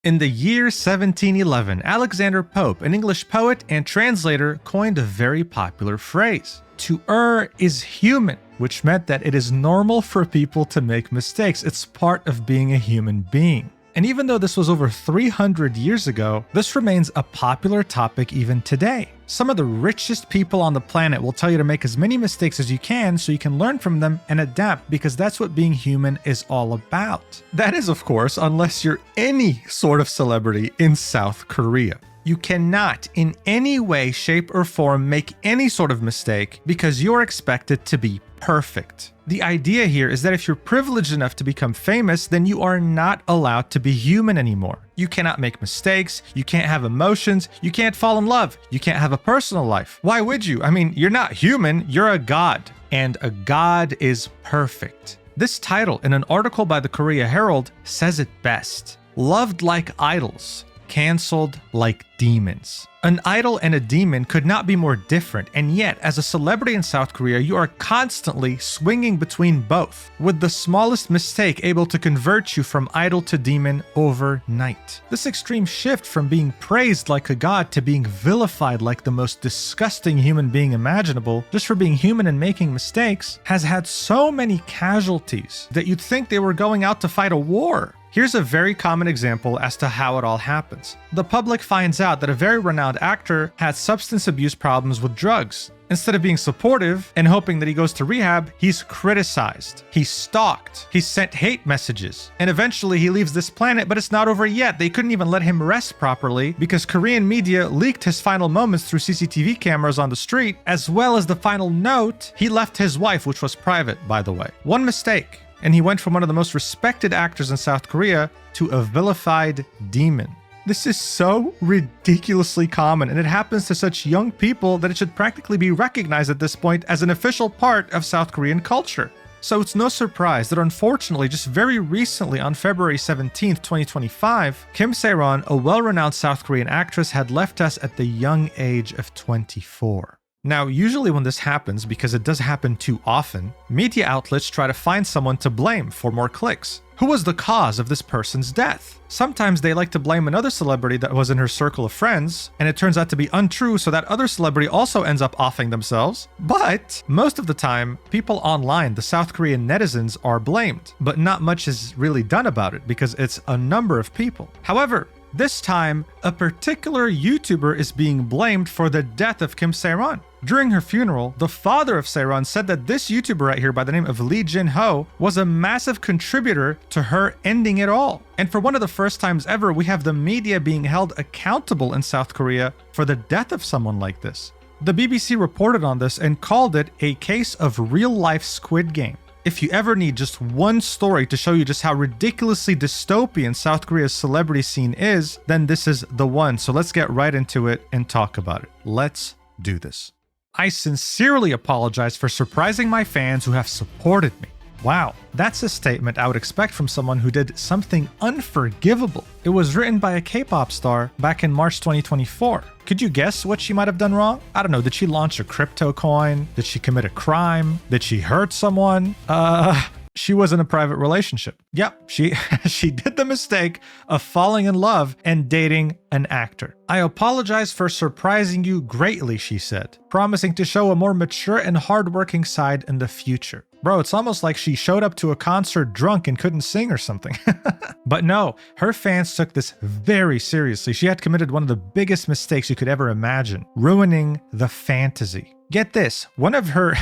In the year 1711, Alexander Pope, an English poet and translator, coined a very popular phrase. To err is human, which meant that it is normal for people to make mistakes. It's part of being a human being. And even though this was over 300 years ago, this remains a popular topic even today. Some of the richest people on the planet will tell you to make as many mistakes as you can so you can learn from them and adapt, because that's what being human is all about. That is, of course, unless you're any sort of celebrity in South Korea. You cannot in any way, shape, or form make any sort of mistake because you're expected to be perfect. The idea here is that if you're privileged enough to become famous, then you are not allowed to be human anymore. You cannot make mistakes, you can't have emotions, you can't fall in love, you can't have a personal life. Why would you? I mean, you're not human, you're a god. And a god is perfect. This title in an article by the Korea Herald says it best. Loved like idols, canceled like demons. An idol and a demon could not be more different, and yet, as a celebrity in South Korea, you are constantly swinging between both, with the smallest mistake able to convert you from idol to demon overnight. This extreme shift from being praised like a god to being vilified like the most disgusting human being imaginable, just for being human and making mistakes, has had so many casualties that you'd think they were going out to fight a war. Here's a very common example as to how it all happens. The public finds out that a very renowned actor had substance abuse problems with drugs. Instead of being supportive and hoping that he goes to rehab, he's criticized, he's stalked, he's sent hate messages, and eventually he leaves this planet, but it's not over yet. They couldn't even let him rest properly because Korean media leaked his final moments through CCTV cameras on the street, as well as the final note he left his wife, which was private, by the way. One mistake, and he went from one of the most respected actors in South Korea to a vilified demon. This is so ridiculously common, and it happens to such young people that it should practically be recognized at this point as an official part of South Korean culture. So it's no surprise that unfortunately, just very recently on February 17th, 2025, Kim Sae-ron, a well-renowned South Korean actress, had left us at the young age of 24. Now, usually when this happens, because it does happen too often, media outlets try to find someone to blame for more clicks. Who was the cause of this person's death? Sometimes they like to blame another celebrity that was in her circle of friends, and it turns out to be untrue, so that other celebrity also ends up offing themselves. But most of the time, people online, the South Korean netizens, are blamed, but not much is really done about it because it's a number of people. However, this time, a particular YouTuber is being blamed for the death of Kim Sae-ron. During her funeral, the father of Sae-ron said that this YouTuber right here by the name of Lee Jin-ho was a massive contributor to her ending it all. And for one of the first times ever, we have the media being held accountable in South Korea for the death of someone like this. The BBC reported on this and called it a case of real-life Squid Game. If you ever need just one story to show you just how ridiculously dystopian South Korea's celebrity scene is, then this is the one. So let's get right into it and talk about it. Let's do this. I sincerely apologize for surprising my fans who have supported me. Wow, that's a statement I would expect from someone who did something unforgivable. It was written by a K-pop star back in March 2024. Could you guess what she might have done wrong? I don't know, did she launch a crypto coin? Did she commit a crime? Did she hurt someone? She was in a private relationship. Yep, she did the mistake of falling in love and dating an actor. I apologize for surprising you greatly, she said, promising to show a more mature and hardworking side in the future. Bro, it's almost like she showed up to a concert drunk and couldn't sing or something. But no, her fans took this very seriously. She had committed one of the biggest mistakes you could ever imagine, ruining the fantasy. Get this, one of her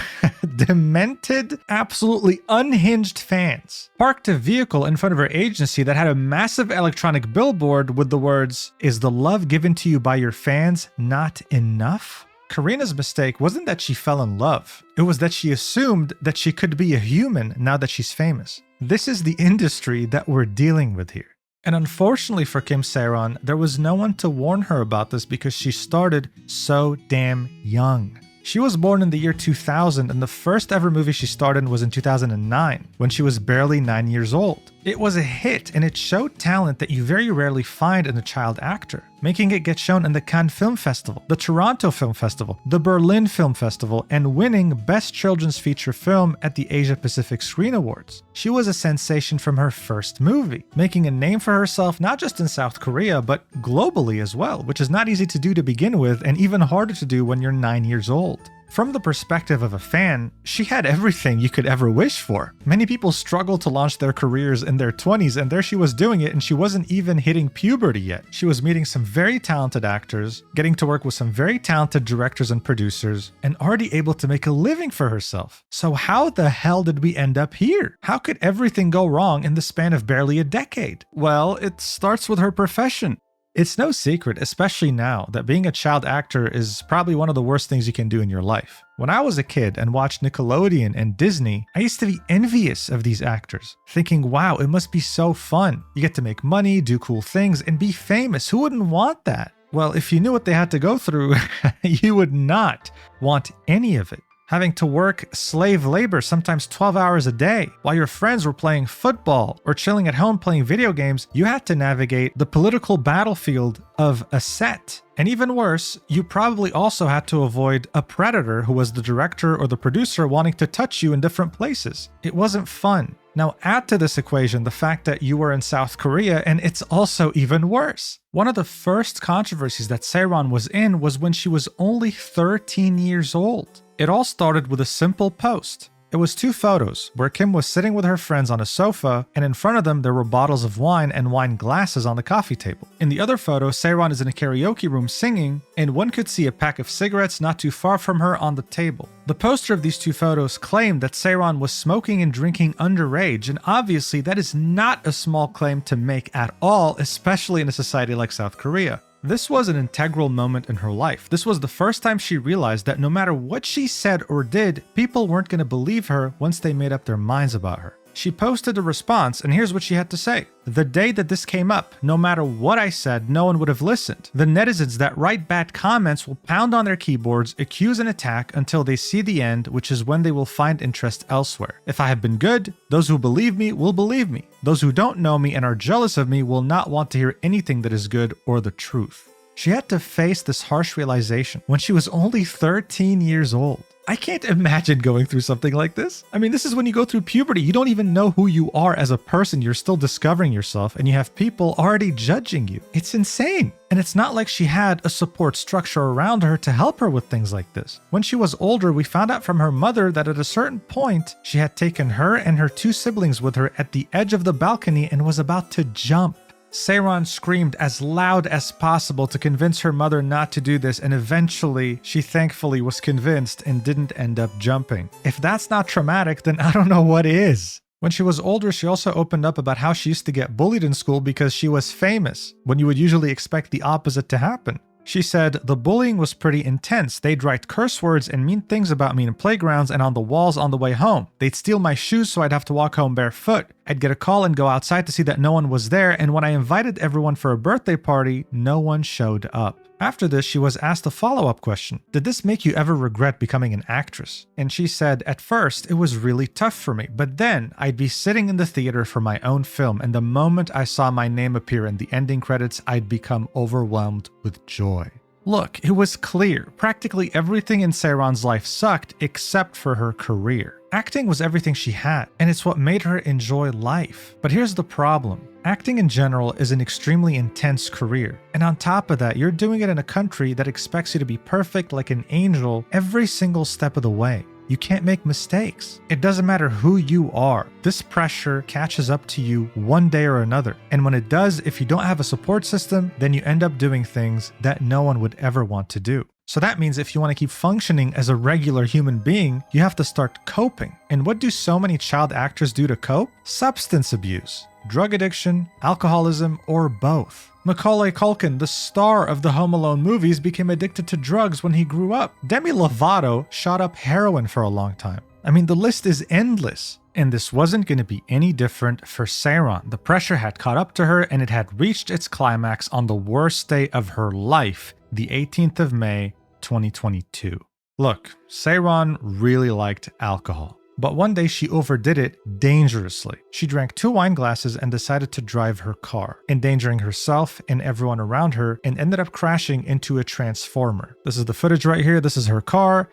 demented, absolutely unhinged fans parked a vehicle in front of her agency that had a massive electronic billboard with the words, "Is the love given to you by your fans not enough?" Karina's mistake wasn't that she fell in love. It was that she assumed that she could be a human now that she's famous. This is the industry that we're dealing with here. And unfortunately for Kim Sae-ron, there was no one to warn her about this because she started so damn young. She was born in the year 2000, and the first ever movie she starred in was in 2009, when she was barely 9 years old. It was a hit, and it showed talent that you very rarely find in a child actor, making it get shown in the Cannes Film Festival, the Toronto Film Festival, the Berlin Film Festival, and winning Best Children's Feature Film at the Asia Pacific Screen Awards. She was a sensation from her first movie, making a name for herself not just in South Korea, but globally as well, which is not easy to do to begin with, and even harder to do when you're 9 years old. From the perspective of a fan, she had everything you could ever wish for. Many people struggle to launch their careers in their 20s, and there she was doing it, and she wasn't even hitting puberty yet. She was meeting some very talented actors, getting to work with some very talented directors and producers, and already able to make a living for herself. So how the hell did we end up here? How could everything go wrong in the span of barely a decade? Well, it starts with her profession. It's no secret, especially now, that being a child actor is probably one of the worst things you can do in your life. When I was a kid and watched Nickelodeon and Disney, I used to be envious of these actors, thinking, wow, it must be so fun. You get to make money, do cool things, and be famous. Who wouldn't want that? Well, if you knew what they had to go through, you would not want any of it. Having to work slave labor, sometimes 12 hours a day, while your friends were playing football or chilling at home playing video games, you had to navigate the political battlefield of a set. And even worse, you probably also had to avoid a predator who was the director or the producer wanting to touch you in different places. It wasn't fun. Now add to this equation the fact that you were in South Korea, and it's also even worse. One of the first controversies that Sae-ron was in was when she was only 13 years old. It all started with a simple post. It was two photos where Kim was sitting with her friends on a sofa, and in front of them there were bottles of wine and wine glasses on the coffee table. In the other photo, Sae-ron is in a karaoke room singing, and one could see a pack of cigarettes not too far from her on the table. The poster of these two photos claimed that Sae-ron was smoking and drinking underage, and obviously that is not a small claim to make at all, especially in a society like South Korea. This was an integral moment in her life. This was the first time she realized that no matter what she said or did, people weren't going to believe her once they made up their minds about her. She posted a response, and here's what she had to say. The day that this came up, no matter what I said, no one would have listened. The netizens that write bad comments will pound on their keyboards, accuse and attack until they see the end, which is when they will find interest elsewhere. If I have been good, those who believe me will believe me. Those who don't know me and are jealous of me will not want to hear anything that is good or the truth. She had to face this harsh realization when she was only 13 years old. I can't imagine going through something like this. I mean, this is when you go through puberty. You don't even know who you are as a person. You're still discovering yourself, and you have people already judging you. It's insane. And it's not like she had a support structure around her to help her with things like this. When she was older, we found out from her mother that at a certain point, she had taken her and her two siblings with her at the edge of the balcony and was about to jump. Sae-ron screamed as loud as possible to convince her mother not to do this, and eventually she thankfully was convinced and didn't end up jumping. If that's not traumatic, then I don't know what is. When she was older, she also opened up about how she used to get bullied in school because she was famous, when you would usually expect the opposite to happen. She said, the bullying was pretty intense. They'd write curse words and mean things about me in playgrounds and on the walls on the way home. They'd steal my shoes so I'd have to walk home barefoot. I'd get a call and go outside to see that no one was there, and when I invited everyone for a birthday party, no one showed up. After this, she was asked a follow-up question. Did this make you ever regret becoming an actress? And she said, at first, it was really tough for me, but then I'd be sitting in the theater for my own film, and the moment I saw my name appear in the ending credits, I'd become overwhelmed with joy. Look, it was clear. Practically everything in Sae-ron's life sucked except for her career. Acting was everything she had, and it's what made her enjoy life. But here's the problem. Acting in general is an extremely intense career, and on top of that, you're doing it in a country that expects you to be perfect like an angel every single step of the way. You can't make mistakes. It doesn't matter who you are. This pressure catches up to you one day or another. And when it does, if you don't have a support system, then you end up doing things that no one would ever want to do. So that means if you want to keep functioning as a regular human being, you have to start coping. And what do so many child actors do to cope? Substance abuse, drug addiction, alcoholism, or both. Macaulay Culkin, the star of the Home Alone movies, became addicted to drugs when he grew up. Demi Lovato shot up heroin for a long time. I mean, the list is endless. And this wasn't going to be any different for Sae-ron. The pressure had caught up to her, and it had reached its climax on the worst day of her life, the 18th of May, 2022. Look, Sae-ron really liked alcohol. But one day she overdid it dangerously. She drank 2 wine glasses and decided to drive her car, endangering herself and everyone around her, and ended up crashing into a transformer. This is the footage right here. This is her car,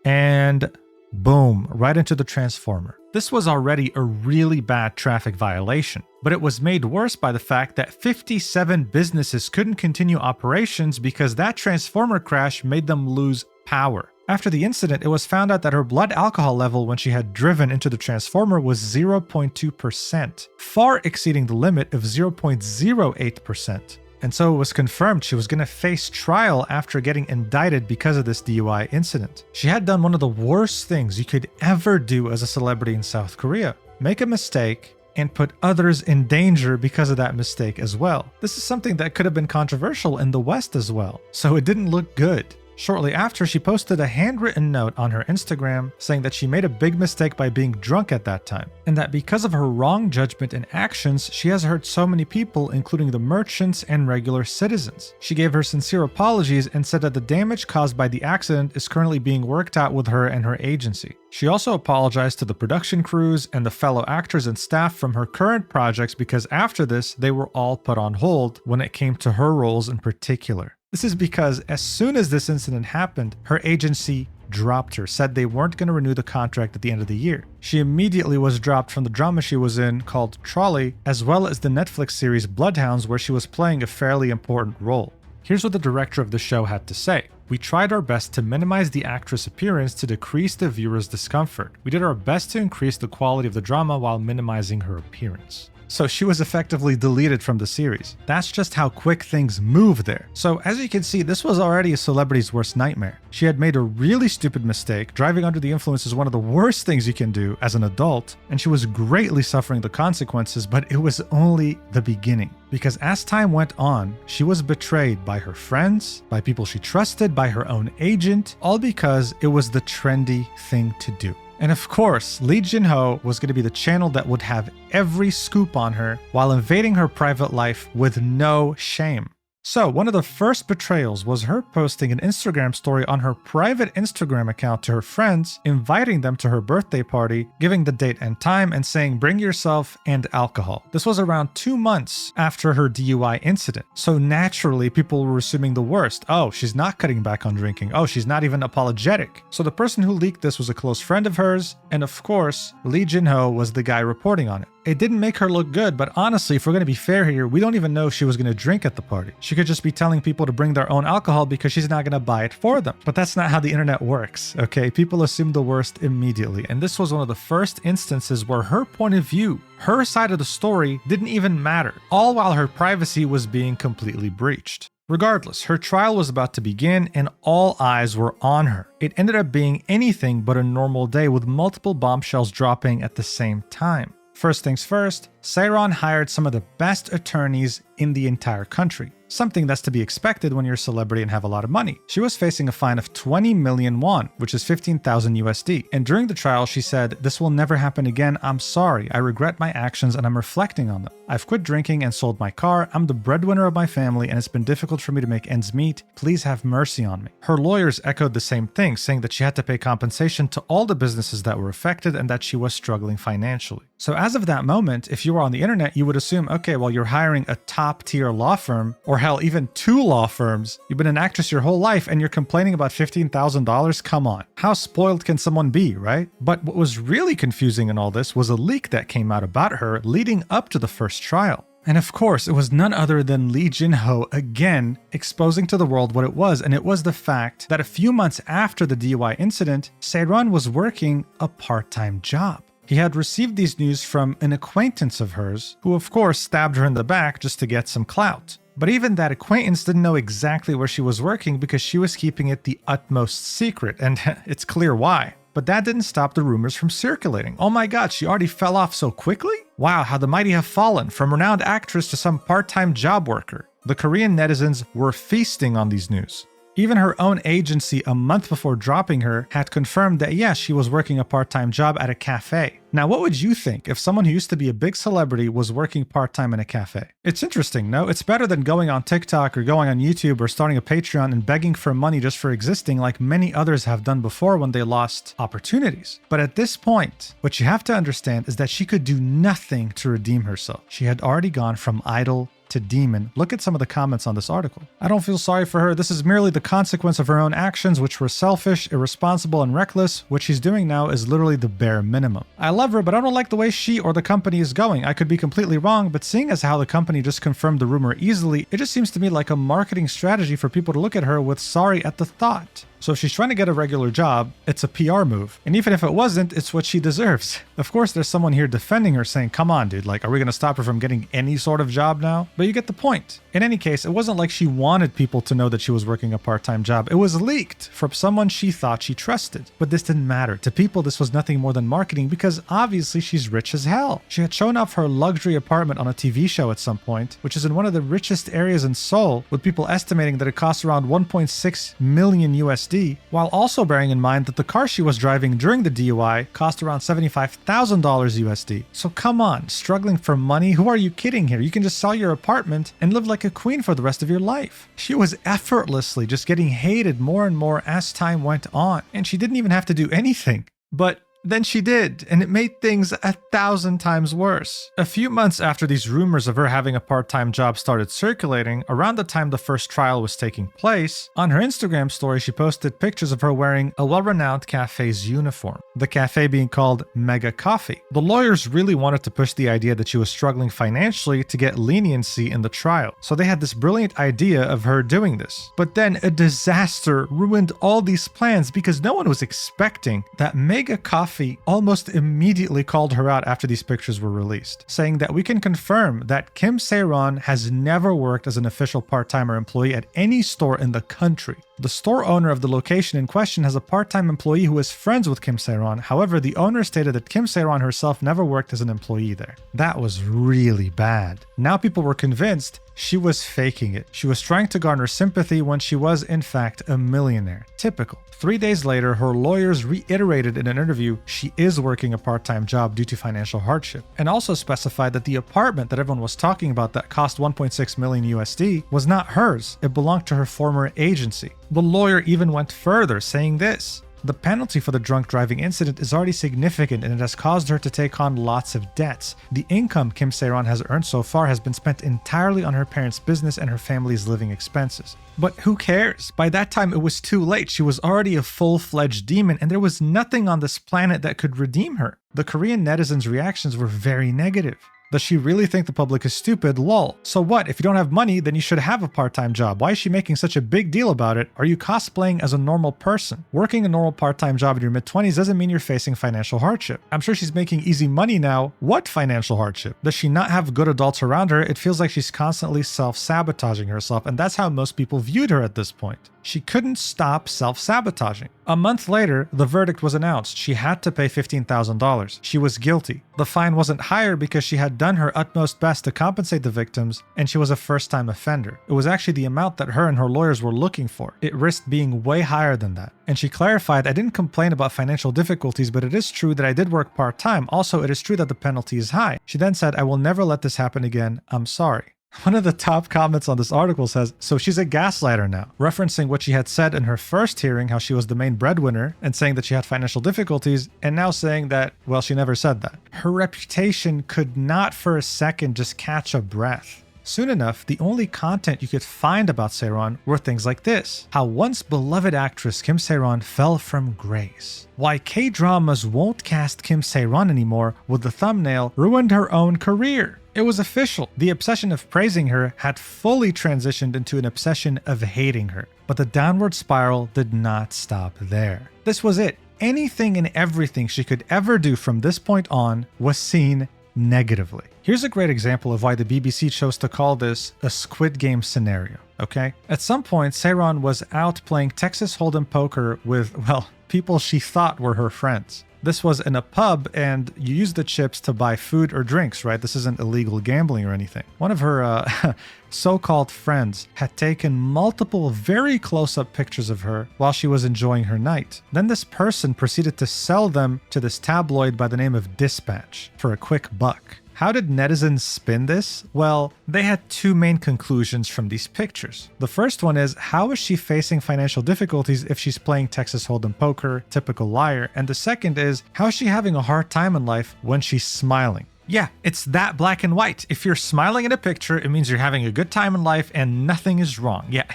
and boom, right into the transformer. This was already a really bad traffic violation, but it was made worse by the fact that 57 businesses couldn't continue operations because that transformer crash made them lose power. After the incident, it was found out that her blood alcohol level when she had driven into the transformer was 0.2%, far exceeding the limit of 0.08%. And so it was confirmed she was going to face trial after getting indicted because of this DUI incident. She had done one of the worst things you could ever do as a celebrity in South Korea: make a mistake and put others in danger because of that mistake as well. This is something that could have been controversial in the West as well, so it didn't look good. Shortly after, she posted a handwritten note on her Instagram saying that she made a big mistake by being drunk at that time, and that because of her wrong judgment and actions, she has hurt so many people, including the merchants and regular citizens. She gave her sincere apologies and said that the damage caused by the accident is currently being worked out with her and her agency. She also apologized to the production crews and the fellow actors and staff from her current projects because after this, they were all put on hold when it came to her roles in particular. This is because as soon as this incident happened, her agency dropped her, said they weren't going to renew the contract at the end of the year. She immediately was dropped from the drama she was in called Trolley, as well as the Netflix series Bloodhounds, where she was playing a fairly important role. Here's what the director of the show had to say. "We tried our best to minimize the actress' appearance to decrease the viewer's discomfort. We did our best to increase the quality of the drama while minimizing her appearance." So she was effectively deleted from the series. That's just how quick things move there. So as you can see, this was already a celebrity's worst nightmare. She had made a really stupid mistake. Driving under the influence is one of the worst things you can do as an adult, and she was greatly suffering the consequences, but it was only the beginning. Because as time went on, she was betrayed by her friends, by people she trusted, by her own agent, all because it was the trendy thing to do. And of course, Lee Jin-ho was going to be the channel that would have every scoop on her while invading her private life with no shame. So one of the first betrayals was her posting an Instagram story on her private Instagram account to her friends, inviting them to her birthday party, giving the date and time, and saying bring yourself and alcohol. This was around 2 months after her DUI incident. So naturally, people were assuming the worst. Oh, she's not cutting back on drinking. Oh, she's not even apologetic. So the person who leaked this was a close friend of hers, and of course, Lee Jin-ho was the guy reporting on it. It didn't make her look good, but honestly, if we're going to be fair here, we don't even know if she was going to drink at the party. She could just be telling people to bring their own alcohol because she's not going to buy it for them. But that's not how the internet works, okay? People assume the worst immediately. And this was one of the first instances where her point of view, her side of the story, didn't even matter, all while her privacy was being completely breached. Regardless, her trial was about to begin and all eyes were on her. It ended up being anything but a normal day with multiple bombshells dropping at the same time. First things first, Sae-ron hired some of the best attorneys in the entire country. Something that's to be expected when you're a celebrity and have a lot of money. She was facing a fine of 20 million won, which is 15,000 USD. And during the trial, she said, "This will never happen again. I'm sorry. I regret my actions and I'm reflecting on them. I've quit drinking and sold my car. I'm the breadwinner of my family and it's been difficult for me to make ends meet. Please have mercy on me." Her lawyers echoed the same thing, saying that she had to pay compensation to all the businesses that were affected and that she was struggling financially. So as of that moment, if you were on the internet, you would assume, okay, well, you're hiring a top tier law firm, or hell, even 2 law firms. You've been an actress your whole life and you're complaining about $15,000? Come on. How spoiled can someone be, right? But what was really confusing in all this was a leak that came out about her leading up to the first trial. And of course, it was none other than Lee Jin-ho again exposing to the world what it was, and it was the fact that a few months after the DUI incident, Sae-ron was working a part-time job. He had received these news from an acquaintance of hers, who of course stabbed her in the back just to get some clout. But even that acquaintance didn't know exactly where she was working because she was keeping it the utmost secret, and it's clear why. But that didn't stop the rumors from circulating. Oh my god, she already fell off so quickly? Wow, how the mighty have fallen, from renowned actress to some part-time job worker. The Korean netizens were feasting on these news. Even her own agency a month before dropping her had confirmed that yes, she was working a part-time job at a cafe. Now, what would you think if someone who used to be a big celebrity was working part-time in a cafe? It's interesting, no? It's better than going on TikTok or going on YouTube or starting a Patreon and begging for money just for existing like many others have done before when they lost opportunities. But at this point, what you have to understand is that she could do nothing to redeem herself. She had already gone from idol to demon. Look at some of the comments on this article. I don't feel sorry for her. This is merely the consequence of her own actions, which were selfish, irresponsible, and reckless. What she's doing now is literally the bare minimum. I love her, but I don't like the way she or the company is going. I could be completely wrong, but seeing as how the company just confirmed the rumor easily, it just seems to me like a marketing strategy for people to look at her with sorry at the thought. So if she's trying to get a regular job, it's a PR move. And even if it wasn't, it's what she deserves. Of course, there's someone here defending her saying, come on, dude, like, are we going to stop her from getting any sort of job now? But you get the point. In any case, it wasn't like she wanted people to know that she was working a part-time job. It was leaked from someone she thought she trusted. But this didn't matter. To people, this was nothing more than marketing because obviously she's rich as hell. She had shown off her luxury apartment on a TV show at some point, which is in one of the richest areas in Seoul, with people estimating that it costs around 1.6 million USD. While also bearing in mind that the car she was driving during the DUI cost around $75,000 USD. So come on, struggling for money? Who are you kidding here? You can just sell your apartment and live like a queen for the rest of your life. She was effortlessly just getting hated more and more as time went on, and she didn't even have to do anything. But then she did, and it made things 1,000 times worse. A few months after these rumors of her having a part-time job started circulating, around the time the first trial was taking place, on her Instagram story she posted pictures of her wearing a well-renowned cafe's uniform, the cafe being called Mega Coffee. The lawyers really wanted to push the idea that she was struggling financially to get leniency in the trial, so they had this brilliant idea of her doing this. But then a disaster ruined all these plans because no one was expecting that Mega Coffee almost immediately called her out after these pictures were released, saying that we can confirm that Kim Sae-ron has never worked as an official part-timer employee at any store in the country. The store owner of the location in question has a part-time employee who is friends with Kim Sae-ron. However, the owner stated that Kim Sae-ron herself never worked as an employee there. That was really bad. Now people were convinced she was faking it. She was trying to garner sympathy when she was, in fact, a millionaire. Typical. 3 days later, her lawyers reiterated in an interview she is working a part-time job due to financial hardship, and also specified that the apartment that everyone was talking about that cost 1.6 million USD was not hers. It belonged to her former agency. The lawyer even went further, saying this: the penalty for the drunk driving incident is already significant and it has caused her to take on lots of debts. The income Kim Sae-ron has earned so far has been spent entirely on her parents' business and her family's living expenses. But who cares? By that time, it was too late. She was already a full-fledged demon and there was nothing on this planet that could redeem her. The Korean netizens' reactions were very negative. Does she really think the public is stupid? Lol. So what? If you don't have money, then you should have a part-time job. Why is she making such a big deal about it? Are you cosplaying as a normal person? Working a normal part-time job in your mid-20s doesn't mean you're facing financial hardship. I'm sure she's making easy money now. What financial hardship? Does she not have good adults around her? It feels like she's constantly self-sabotaging herself, and that's how most people viewed her at this point. She couldn't stop self-sabotaging. A month later, the verdict was announced. She had to pay $15,000. She was guilty. The fine wasn't higher because she had done her utmost best to compensate the victims, and she was a first-time offender. It was actually the amount that her and her lawyers were looking for. It risked being way higher than that. And she clarified, I didn't complain about financial difficulties, but it is true that I did work part-time. Also, it is true that the penalty is high. She then said, I will never let this happen again. I'm sorry. One of the top comments on this article says, so she's a gaslighter now, referencing what she had said in her first hearing, how she was the main breadwinner, and saying that she had financial difficulties, and now saying that, well, she never said that. Her reputation could not for a second just catch a breath. Soon enough, the only content you could find about Sae-ron were things like this: how once beloved actress Kim Sae-ron fell from grace, why K-dramas won't cast Kim Sae-ron anymore with the thumbnail ruined her own career. It was official. The obsession of praising her had fully transitioned into an obsession of hating her. But the downward spiral did not stop there. This was it. Anything and everything she could ever do from this point on was seen negatively. Here's a great example of why the BBC chose to call this a Squid Game scenario, okay? At some point, Sae-ron was out playing Texas Hold'em poker with, well, people she thought were her friends. This was in a pub, and you use the chips to buy food or drinks, right? This isn't illegal gambling or anything. One of her so-called friends had taken multiple very close-up pictures of her while she was enjoying her night. Then this person proceeded to sell them to this tabloid by the name of Dispatch for a quick buck. How did netizens spin this? Well, they had two main conclusions from these pictures. The first one is, how is she facing financial difficulties if she's playing Texas Hold'em poker, typical liar? And the second is, how is she having a hard time in life when she's smiling? Yeah, it's that black and white. If you're smiling in a picture, it means you're having a good time in life and nothing is wrong. Yeah,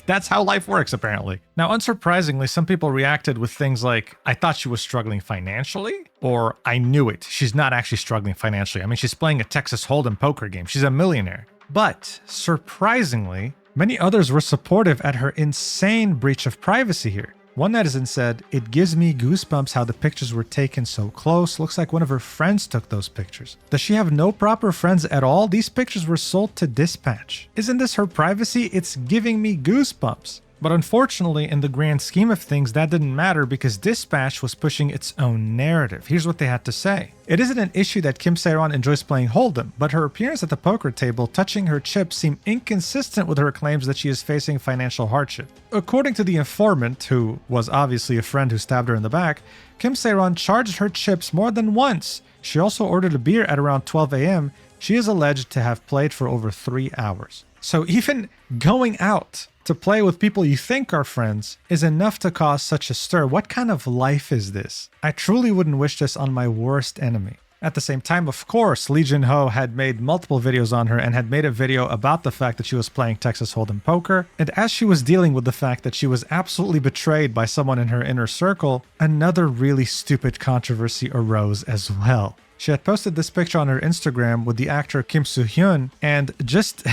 that's how life works, apparently. Now, unsurprisingly, some people reacted with things like, I thought she was struggling financially, or I knew it. She's not actually struggling financially. I mean, she's playing a Texas Hold'em poker game. She's a millionaire. But surprisingly, many others were supportive at her insane breach of privacy here. One netizen said, "It gives me goosebumps how the pictures were taken so close. Looks like one of her friends took those pictures. Does she have no proper friends at all? These pictures were sold to Dispatch. Isn't this her privacy? It's giving me goosebumps." But unfortunately, in the grand scheme of things, that didn't matter because Dispatch was pushing its own narrative. Here's what they had to say. It isn't an issue that Kim Sae-ron enjoys playing Hold'em, but her appearance at the poker table touching her chips seem inconsistent with her claims that she is facing financial hardship. According to the informant, who was obviously a friend who stabbed her in the back, Kim Sae-ron charged her chips more than once. She also ordered a beer at around 12 a.m. She is alleged to have played for over 3 hours. So even going out to play with people you think are friends is enough to cause such a stir. What kind of life is this? I truly wouldn't wish this on my worst enemy. At the same time, of course, Lee Jin-ho had made multiple videos on her and had made a video about the fact that she was playing Texas Hold'em poker. And as she was dealing with the fact that she was absolutely betrayed by someone in her inner circle, another really stupid controversy arose as well. She had posted this picture on her Instagram with the actor Kim Sae-ron, and just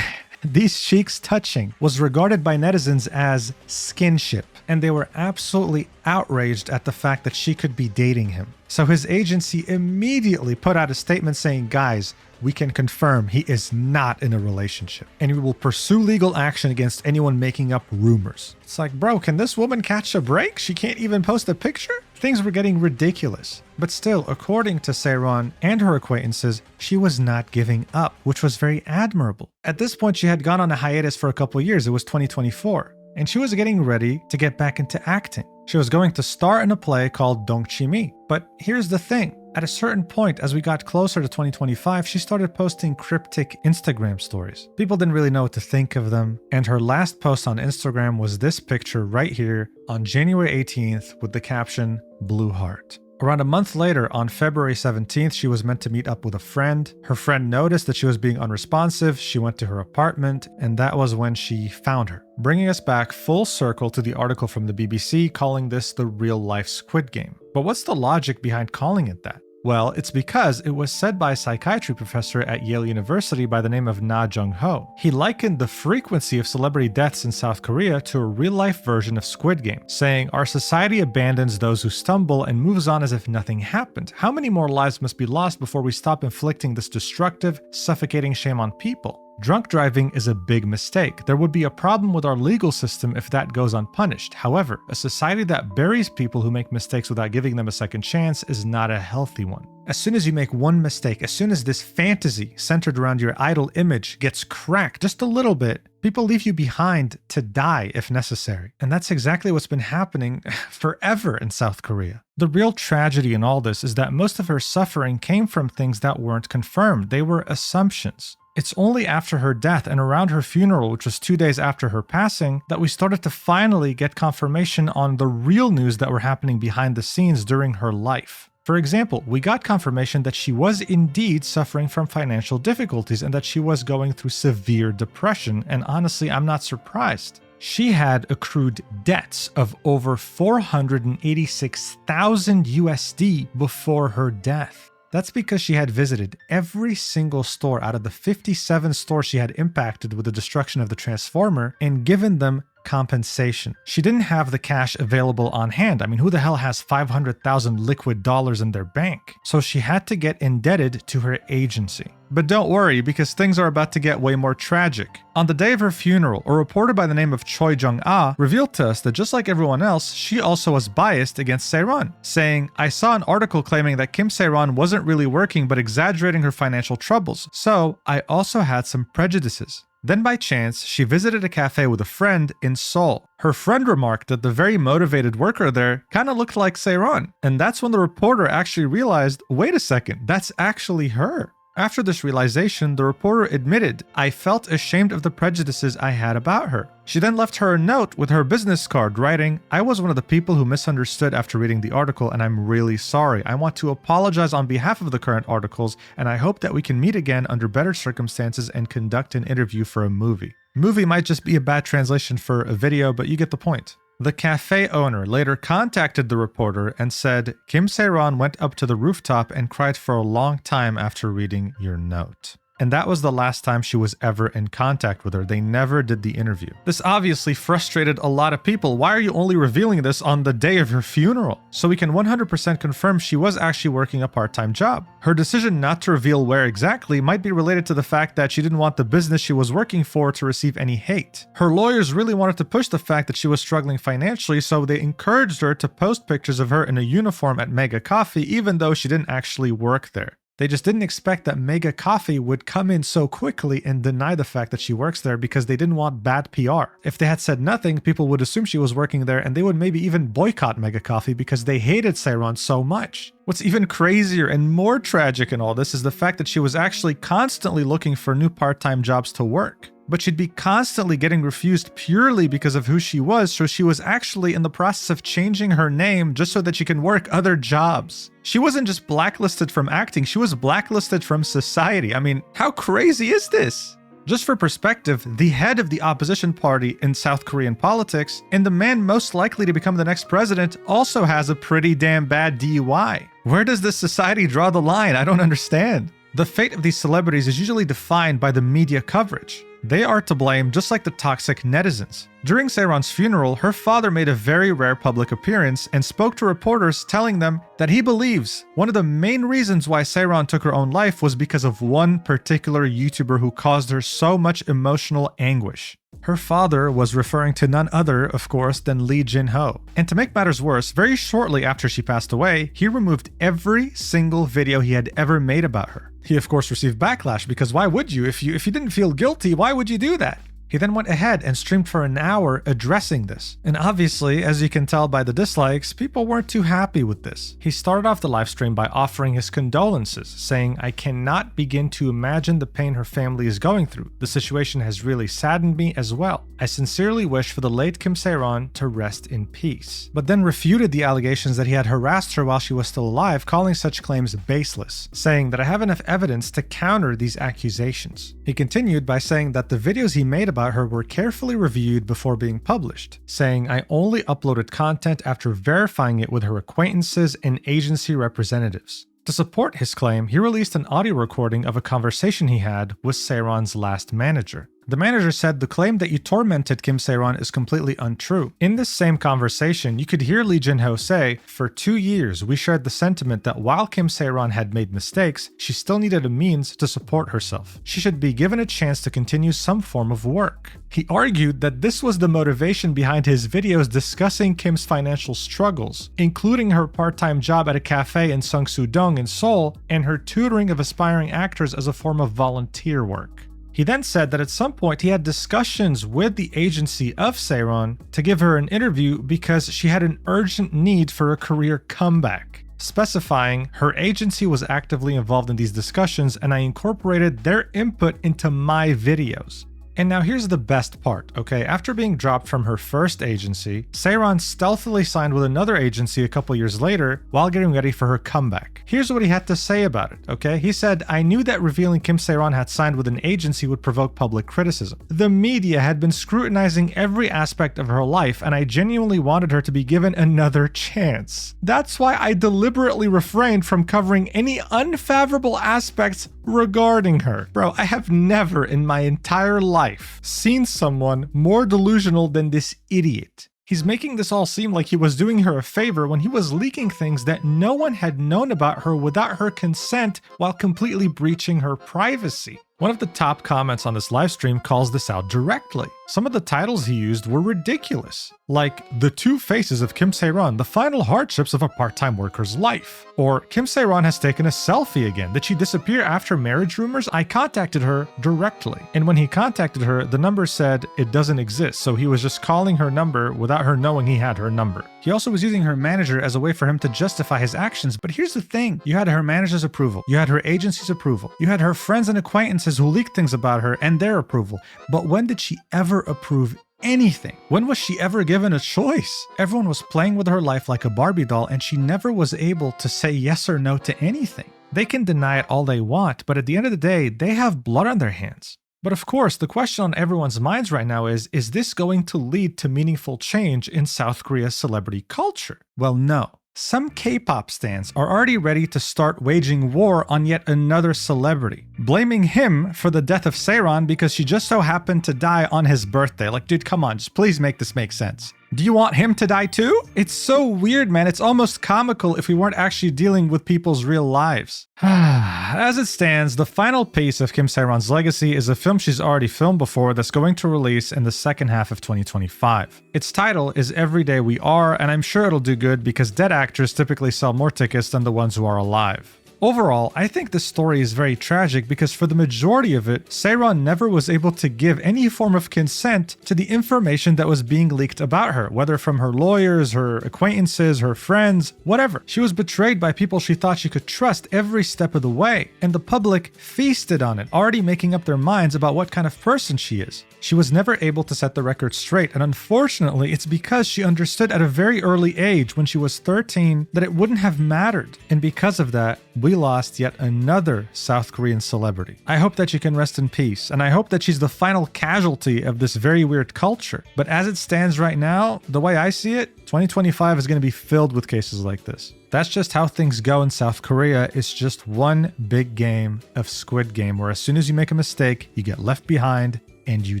these cheeks touching was regarded by netizens as skinship, and they were absolutely outraged at the fact that she could be dating him. So his agency immediately put out a statement saying, guys, we can confirm he is not in a relationship, and we will pursue legal action against anyone making up rumors. It's like, bro, can this woman catch a break? She can't even post a picture? Things were getting ridiculous. But still, according to Sae-ron and her acquaintances, she was not giving up, which was very admirable. At this point, she had gone on a hiatus for a couple years. It was 2024. And she was getting ready to get back into acting. She was going to star in a play called Dongchi-mi. But here's the thing. At a certain point, as we got closer to 2025, she started posting cryptic Instagram stories. People didn't really know what to think of them. And her last post on Instagram was this picture right here on January 18th with the caption, "Blue Heart." Around a month later, on February 17th, she was meant to meet up with a friend. Her friend noticed that she was being unresponsive. She went to her apartment, and that was when she found her. Bringing us back full circle to the article from the BBC calling this the real-life Squid Game. But what's the logic behind calling it that? Well, it's because it was said by a psychiatry professor at Yale University by the name of Na Jung-ho. He likened the frequency of celebrity deaths in South Korea to a real-life version of Squid Game, saying, our society abandons those who stumble and moves on as if nothing happened. How many more lives must be lost before we stop inflicting this destructive, suffocating shame on people? Drunk driving is a big mistake. There would be a problem with our legal system if that goes unpunished. However, a society that buries people who make mistakes without giving them a second chance is not a healthy one. As soon as you make one mistake, as soon as this fantasy centered around your idol image gets cracked just a little bit, people leave you behind to die if necessary. And that's exactly what's been happening forever in South Korea. The real tragedy in all this is that most of her suffering came from things that weren't confirmed. They were assumptions. It's only after her death and around her funeral, which was 2 days after her passing, that we started to finally get confirmation on the real news that were happening behind the scenes during her life. For example, we got confirmation that she was indeed suffering from financial difficulties and that she was going through severe depression, and honestly, I'm not surprised. She had accrued debts of over 486,000 USD before her death. That's because she had visited every single store out of the 57 stores she had impacted with the destruction of the Transformer and given them compensation. She didn't have the cash available on hand. I mean, who the hell has 500,000 liquid dollars in their bank? So she had to get indebted to her agency. But don't worry, because things are about to get way more tragic. On the day of her funeral, a reporter by the name of Choi Jung-ah revealed to us that just like everyone else, she also was biased against Sae-ron, saying, "I saw an article claiming that Kim Sae-ron wasn't really working but exaggerating her financial troubles, so I also had some prejudices." Then by chance, she visited a cafe with a friend in Seoul. Her friend remarked that the very motivated worker there kind of looked like Sae-ron, and that's when the reporter actually realized, wait a second, that's actually her. After this realization, the reporter admitted, "I felt ashamed of the prejudices I had about her." She then left her a note with her business card writing, "I was one of the people who misunderstood after reading the article and I'm really sorry. I want to apologize on behalf of the current articles and I hope that we can meet again under better circumstances and conduct an interview for a movie." Movie might just be a bad translation for a video, but you get the point. The cafe owner later contacted the reporter and said, "Kim Sae-ron went up to the rooftop and cried for a long time after reading your note." And that was the last time she was ever in contact with her. They never did the interview. This obviously frustrated a lot of people. Why are you only revealing this on the day of your funeral? So we can 100% confirm she was actually working a part-time job. Her decision not to reveal where exactly might be related to the fact that she didn't want the business she was working for to receive any hate. Her lawyers really wanted to push the fact that she was struggling financially, so they encouraged her to post pictures of her in a uniform at Mega Coffee, even though she didn't actually work there. They just didn't expect that Mega Coffee would come in so quickly and deny the fact that she works there because they didn't want bad PR. If they had said nothing, people would assume she was working there and they would maybe even boycott Mega Coffee because they hated Sae-ron so much. What's even crazier and more tragic in all this is the fact that she was actually constantly looking for new part-time jobs to work. But she'd be constantly getting refused purely because of who she was, so she was actually in the process of changing her name just so that she can work other jobs. She wasn't just blacklisted from acting, she was blacklisted from society. I mean, how crazy is this? Just for perspective, the head of the opposition party in South Korean politics, and the man most likely to become the next president, also has a pretty damn bad DUI. Where does this society draw the line? I don't understand. The fate of these celebrities is usually defined by the media coverage. They are to blame just like the toxic netizens. During Sae-ron's funeral, her father made a very rare public appearance and spoke to reporters telling them that he believes one of the main reasons why Sae-ron took her own life was because of one particular YouTuber who caused her so much emotional anguish. Her father was referring to none other, of course, than Lee Jin-ho. And to make matters worse, very shortly after she passed away, he removed every single video he had ever made about her. He of course received backlash because why would you? If you didn't feel guilty, why would you do that? He then went ahead and streamed for an hour addressing this. And obviously, as you can tell by the dislikes, people weren't too happy with this. He started off the live stream by offering his condolences, saying, "I cannot begin to imagine the pain her family is going through. The situation has really saddened me as well. I sincerely wish for the late Kim Sae-ron to rest in peace." But then refuted the allegations that he had harassed her while she was still alive, calling such claims baseless, saying that I have enough evidence to counter these accusations. He continued by saying that the videos he made about her were carefully reviewed before being published, saying, "I only uploaded content after verifying it with her acquaintances and agency representatives." To support his claim, he released an audio recording of a conversation he had with Sae-ron's last manager. The manager said the claim that you tormented Kim Sae-ron is completely untrue. In this same conversation, you could hear Lee Jin-ho say, "For 2 years, we shared the sentiment that while Kim Sae-ron had made mistakes, she still needed a means to support herself. She should be given a chance to continue some form of work." He argued that this was the motivation behind his videos discussing Kim's financial struggles, including her part-time job at a cafe in Seongsu-dong in Seoul and her tutoring of aspiring actors as a form of volunteer work. He then said that at some point he had discussions with the agency of Sae-ron to give her an interview because she had an urgent need for a career comeback, specifying her agency was actively involved in these discussions and I incorporated their input into my videos. And now here's the best part, okay? After being dropped from her first agency, Sae-ron stealthily signed with another agency a couple years later while getting ready for her comeback. Here's what he had to say about it, okay? He said, "I knew that revealing Kim Sae-ron had signed with an agency would provoke public criticism. The media had been scrutinizing every aspect of her life and I genuinely wanted her to be given another chance. That's why I deliberately refrained from covering any unfavorable aspects regarding her. Bro, I have never in my entire life seen someone more delusional than this idiot. He's making this all seem like he was doing her a favor when he was leaking things that no one had known about her without her consent while completely breaching her privacy. One of the top comments on this livestream calls this out directly. Some of the titles he used were ridiculous, like The Two Faces of Kim Sae-ron, the final hardships of a part-time worker's life. Or Kim Sae-ron has taken a selfie again. Did she disappear after marriage rumors? I contacted her directly. And when he contacted her, the number said it doesn't exist, so he was just calling her number without her knowing he had her number. He also was using her manager as a way for him to justify his actions, but here's the thing. You had her manager's approval, you had her agency's approval, you had her friends and acquaintances who leaked things about her and their approval. But when did she ever approve anything? When was she ever given a choice? Everyone was playing with her life like a Barbie doll, and she never was able to say yes or no to anything. They can deny it all they want, but at the end of the day, they have blood on their hands. But of course, the question on everyone's minds right now is this going to lead to meaningful change in South Korea's celebrity culture? Well, no. Some K-pop stans are already ready to start waging war on yet another celebrity, blaming him for the death of Sae-ron because she just so happened to die on his birthday. Like, dude, come on, just please make this make sense. Do you want him to die too? It's so weird, man. It's almost comical if we weren't actually dealing with people's real lives. As it stands, the final piece of Kim Sae-ron's legacy is a film she's already filmed before that's going to release in the second half of 2025. Its title is Every Day We Are, and I'm sure it'll do good because dead actors typically sell more tickets than the ones who are alive. Overall, I think this story is very tragic because for the majority of it, Sae-ron never was able to give any form of consent to the information that was being leaked about her, whether from her lawyers, her acquaintances, her friends, whatever. She was betrayed by people she thought she could trust every step of the way, and the public feasted on it, already making up their minds about what kind of person she is. She was never able to set the record straight, and unfortunately, it's because she understood at a very early age, when she was 13, that it wouldn't have mattered. And because of that, we lost yet another South Korean celebrity. I hope that she can rest in peace, and I hope that she's the final casualty of this very weird culture. But as it stands right now, the way I see it, 2025 is going to be filled with cases like this. That's just how things go in South Korea. It's just one big game of Squid Game, where as soon as you make a mistake, you get left behind and you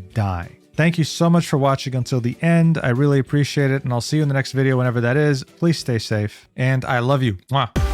die. Thank you so much for watching until the end. I really appreciate it, and I'll see you in the next video whenever that is. Please stay safe, and I love you. Mwah.